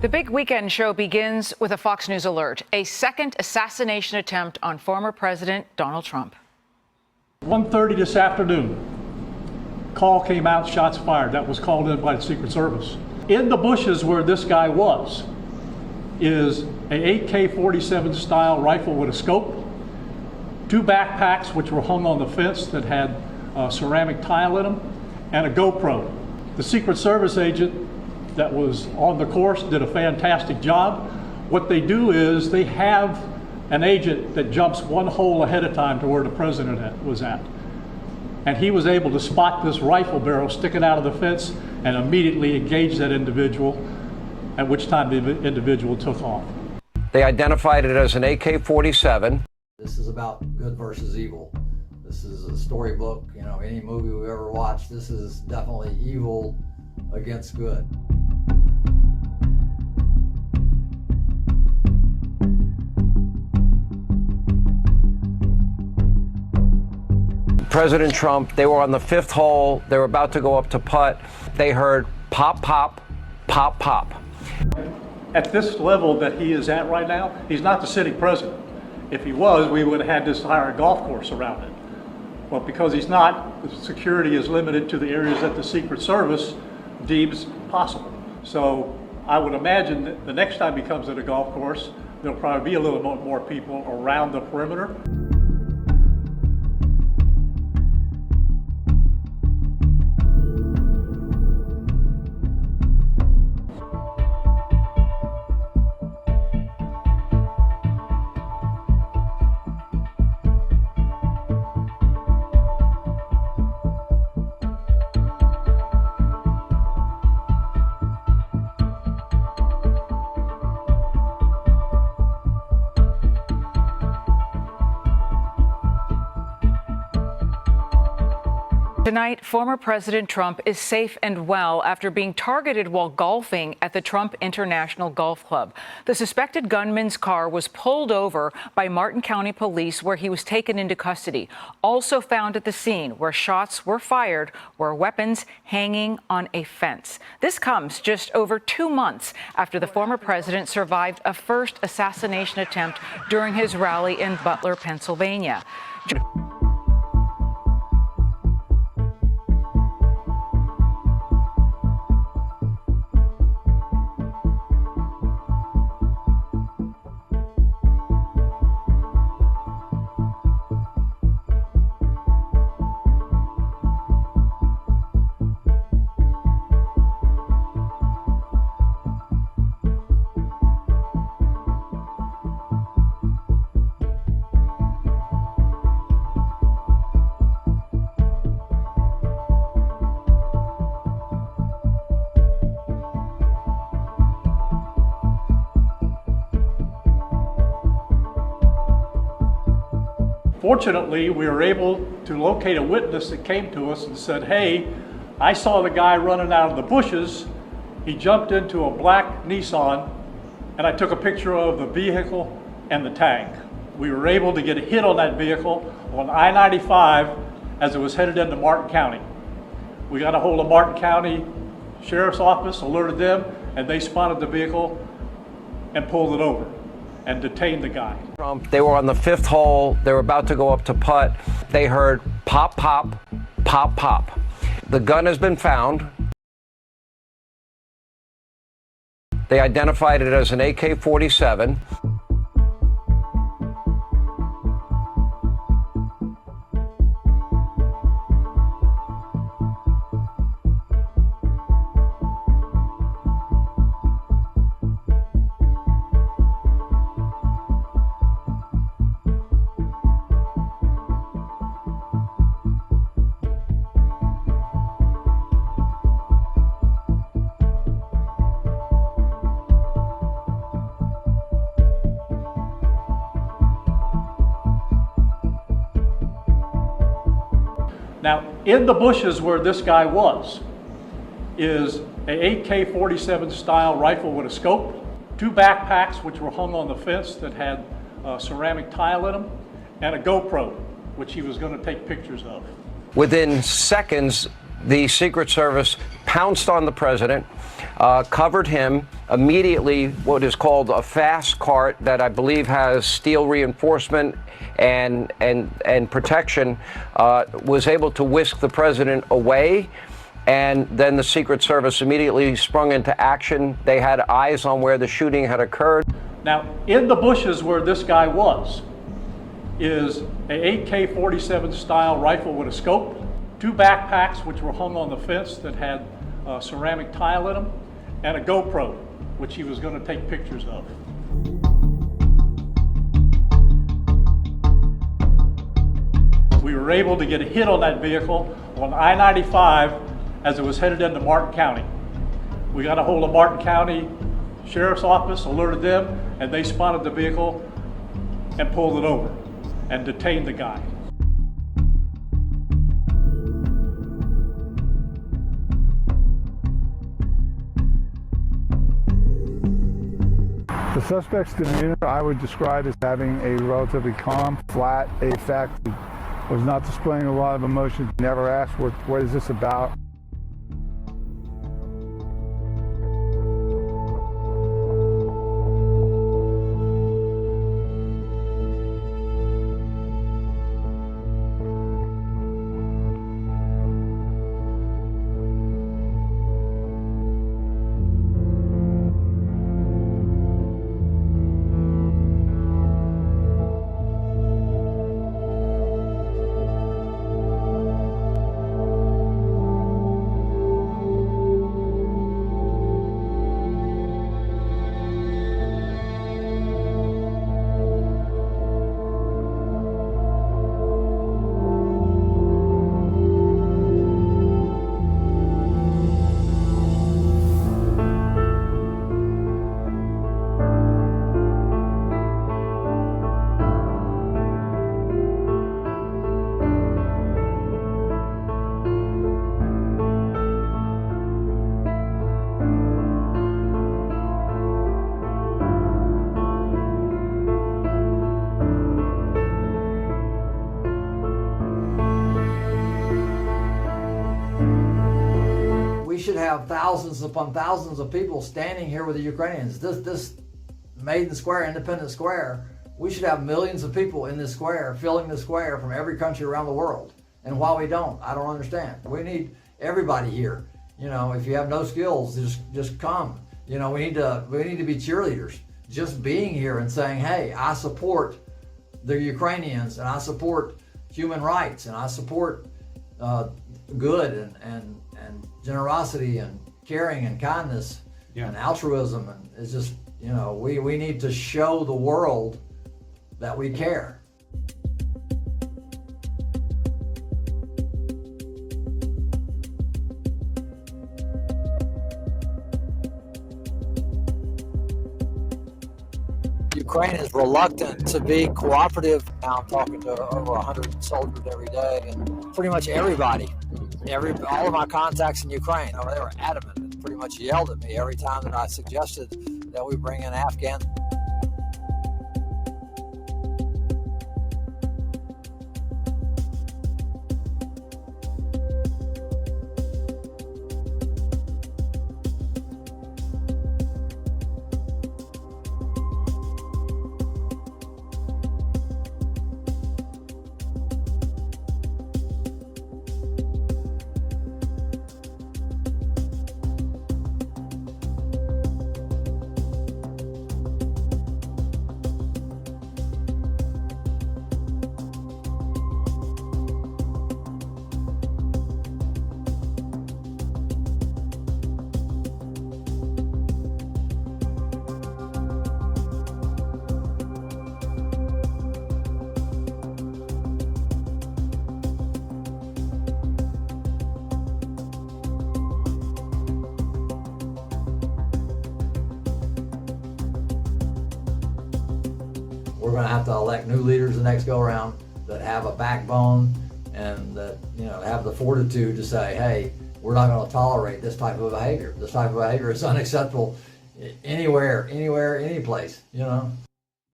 The big weekend show begins with a Fox News alert, a second assassination attempt on former President Donald Trump. 1:30 this afternoon, call came out, shots fired. That was called in by the Secret Service. In the bushes where this guy was is a AK-47 style rifle with a scope, two backpacks which were hung on the fence that had ceramic tile in them, and a GoPro. The Secret Service agent that was on the course did a fantastic job. What they do is they have an agent that jumps one hole ahead of time to where the president was at. And he was able to spot this rifle barrel sticking out of the fence and immediately engage that individual, at which time the individual took off. They identified it as an AK-47. This is about good versus evil. This is a storybook, you know, any movie we've ever watched, this is definitely evil against good. President Trump, they were on the fifth hole. They were about to go up to putt. They heard pop, pop, pop, pop. At this level that he is at right now, he's not the sitting president. If he was, we would have had this entire golf course around it. But because he's not, the security is limited to the areas that the Secret Service deems possible. So I would imagine that the next time he comes to the golf course, there'll probably be a little more people around the perimeter. Tonight, former President Trump is safe and well after being targeted while golfing at the Trump International Golf Club. The suspected gunman's car was pulled over by Martin County Police, where he was taken into custody. Also found at the scene where shots were fired were weapons hanging on a fence. This comes just over 2 months after the former president survived a first assassination attempt during his rally in Butler, Pennsylvania. Fortunately, we were able to locate a witness that came to us and said, hey, I saw the guy running out of the bushes. He jumped into a black Nissan, and I took a picture of the vehicle and the tag. We were able to get a hit on that vehicle on I-95 as it was headed into Martin County. We got a hold of Martin County Sheriff's Office, alerted them, and they spotted the vehicle and pulled it over and detained the guy. They were on the fifth hole. They were about to go up to putt. They heard pop, pop, pop, pop. The gun has been found. They identified it as an AK-47. Now, in the bushes where this guy was is an AK-47 style rifle with a scope, two backpacks which were hung on the fence that had ceramic tile in them, and a GoPro, which he was going to take pictures of. Within seconds, the Secret Service pounced on the president. covered him immediately, what is called a fast cart that I believe has steel reinforcement and protection, was able to whisk the president away. And then the Secret Service immediately sprung into action. They had eyes on where the shooting had occurred. Now, in the bushes where this guy was is a AK-47 style rifle with a scope, 2 backpacks which were hung on the fence that had ceramic tile in them, and a GoPro, which he was going to take pictures of. We were able to get a hit on that vehicle on I-95 as it was headed into Martin County. We got a hold of Martin County Sheriff's Office, alerted them, and they spotted the vehicle and pulled it over and detained the guy. The suspect's demeanor I would describe as having a relatively calm, flat affect. Was not displaying a lot of emotion. Never asked, what is this about? Should have thousands upon thousands of people standing here with the Ukrainians. This Maiden Square, Independence Square, we should have millions of people in this square, filling the square from every country around the world. And why we don't, I don't understand. We need everybody here. You know, if you have no skills, just come. You know, we need to be cheerleaders. Just being here and saying, hey, I support the Ukrainians, and I support human rights, and I support good and generosity and caring and kindness and altruism, and it's just, you know, we need to show the world that we care. Ukraine is reluctant to be cooperative. Now I'm talking to over 100 soldiers every day, and pretty much everybody, all of my contacts in Ukraine, they were adamant and pretty much yelled at me every time that I suggested that we bring in Afghan. We're going to have to elect new leaders the next go around that have a backbone and that, you know, have the fortitude to say, hey, we're not going to tolerate this type of behavior. This type of behavior is unacceptable anywhere, any place, you know.